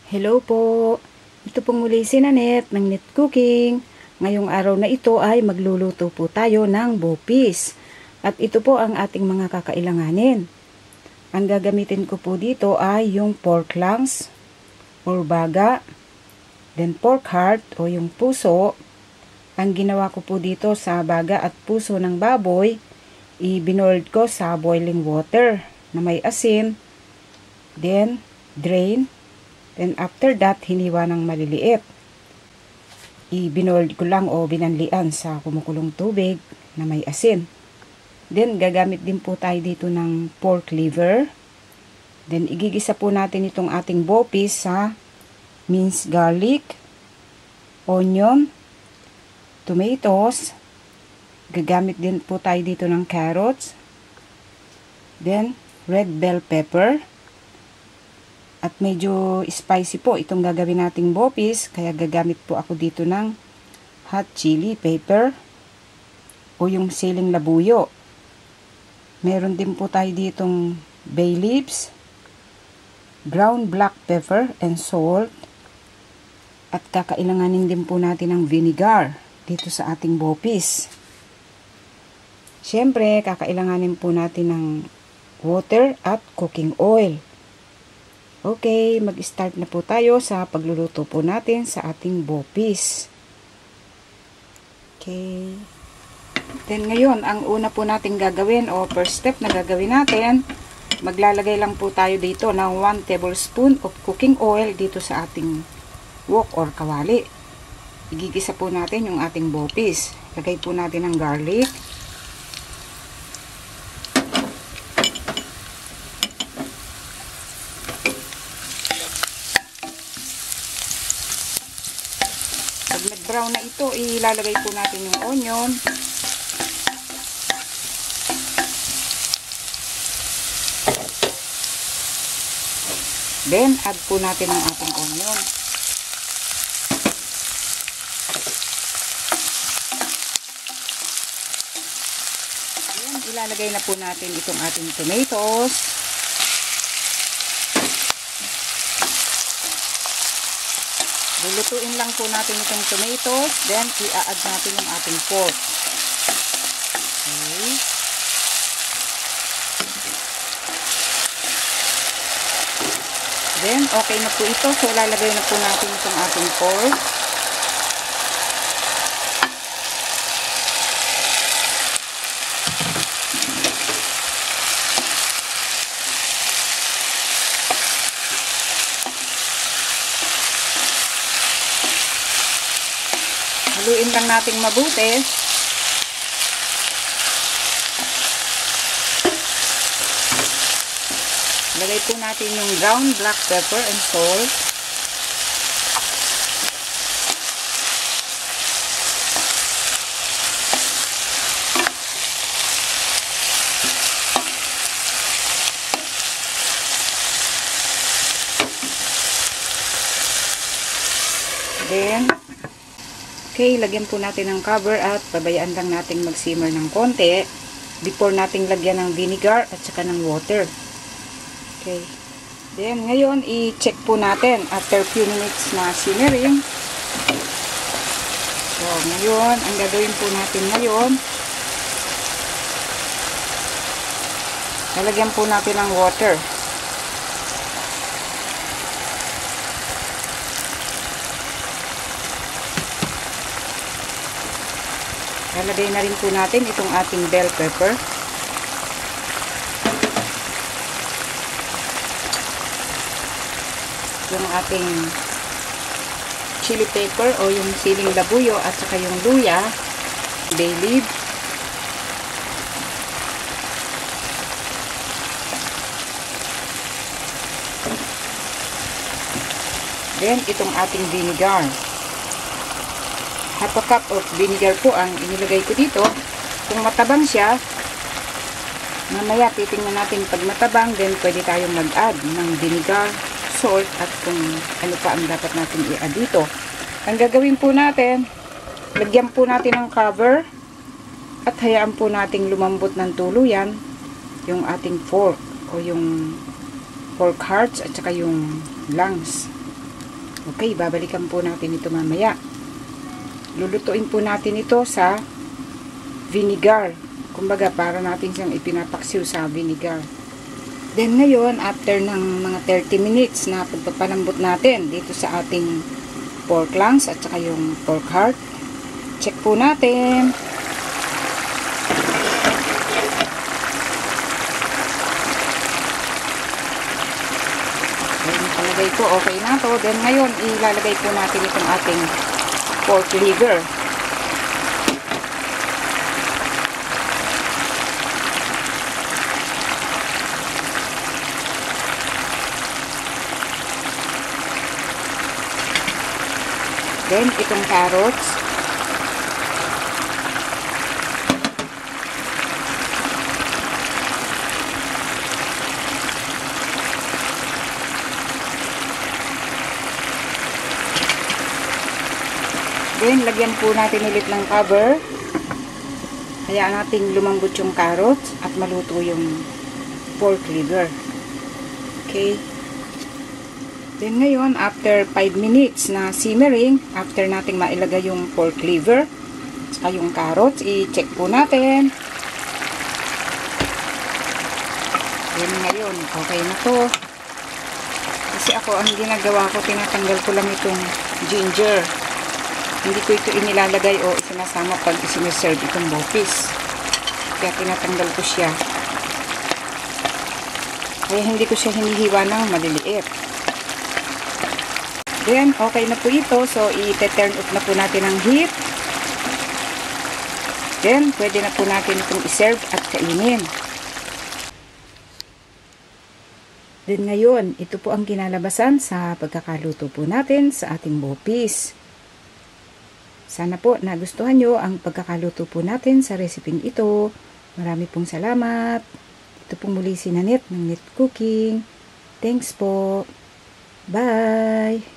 Hello po! Ito pong muli si Nanette ng Net Cooking. Ngayong araw na ito ay magluluto po tayo ng bopis. At ito po ang ating mga kakailanganin. Ang gagamitin ko po dito ay yung pork lungs or baga, then pork heart o yung puso. Ang ginawa ko po dito sa baga at puso ng baboy, i-binoiled ko sa boiling water na may asin, then drain. Then after that, hiniwa ng maliliit. I-binoiled ko lang o binanlian sa kumukulong tubig na may asin. Then gagamit din po tayo dito ng pork liver. Then igigisa po natin itong ating bopis sa minced garlic, onion, tomatoes. Gagamit din po tayo dito ng carrots. Then red bell pepper. At medyo spicy po itong gagawin nating bopis, kaya gagamit po ako dito ng hot chili pepper o yung siling labuyo. Meron din po tayo ditong bay leaves, ground black pepper and salt. At kakailanganin din po natin ng vinegar dito sa ating bopis. Siyempre, kakailanganin po natin ng water at cooking oil. Okay, mag-start na po tayo sa pagluluto po natin sa ating bopis. Okay. Then ngayon, ang una po natin gagawin o first step na gagawin natin, maglalagay lang po tayo dito ng 1 tablespoon of cooking oil dito sa ating wok or kawali. Igigisa po natin yung ating bopis. Lagay po natin ng garlic. Pag nag-brown na ito, ilalagay po natin yung onion. Then, add po natin ang ating onion. Then, ilalagay na po natin itong ating tomatoes. Lulutuin lang po natin itong tomatoes, then i-add natin yung ating pork. Okay. Then, okay na po ito. So, lalagay na po natin itong ating pork. Haluin lang nating mabuti. Lagay po natin yung ground black pepper and salt. Then, okay, lagyan po natin ng cover at pabayaan lang natin mag-simmer ng konti before nating lagyan ng vinegar at saka ng water. Okay. Then, ngayon, i-check po natin after few minutes na simmering. So, ngayon, ang gagawin po natin ngayon, lalagyan po natin ng water. Lalagay na rin po natin itong ating bell pepper. Yung ating chili pepper o yung siling labuyo at saka yung luya, bay leaf. Then, itong ating vinegar. Half a cup of vinegar po ang inilagay ko dito. Kung matabang siya, mamaya titingnan natin pag matabang, then pwede tayong mag-add ng vinegar, salt, at kung ano pa ang dapat natin i-add dito. Ang gagawin po natin, lagyan po natin ng cover at hayaan po nating lumambot ng tuluyan yung ating pork o yung pork hearts at saka yung lungs. Okay, babalikan po natin ito mamaya. Lulutuin po natin ito sa vinegar. Kumbaga, para natin siyang ipinapaksiw sa vinegar. Then ngayon, after ng mga 30 minutes na pagpapalambot natin dito sa ating pork lungs at saka yung pork heart, check po natin. Then, palagay ko, okay na to. Then ngayon, ilalagay po natin itong ating pork liver. Then, itong carrots. Then, lagyan po natin ulit ng cover. Hayaan natin lumambot yung carrots at maluto yung pork liver. Okay. Then ngayon, after 5 minutes na simmering, after nating mailagay yung pork liver, saka yung carrots, i-check po natin. Then ngayon, okay na to. Kasi ako, ang ginagawa ko, tinatanggal ko lang itong ginger. Hindi ko ito inilalagay o isinasama pag isiniserve itong bopis. Kaya tinatanggal ko siya. Kaya hindi ko siya hinihiwa ng maliliit. Then, okay na po ito. So, i-turn off na po natin ang heat. Then, pwede na po natin itong iserve at kainin. Then, ngayon, ito po ang kinalabasan sa pagkakaluto po natin sa ating bopis. Sana po nagustuhan nyo ang pagkakaluto po natin sa reseping ito. Marami pong salamat. Ito pong muli si Nanette ng Net Cooking. Thanks po. Bye!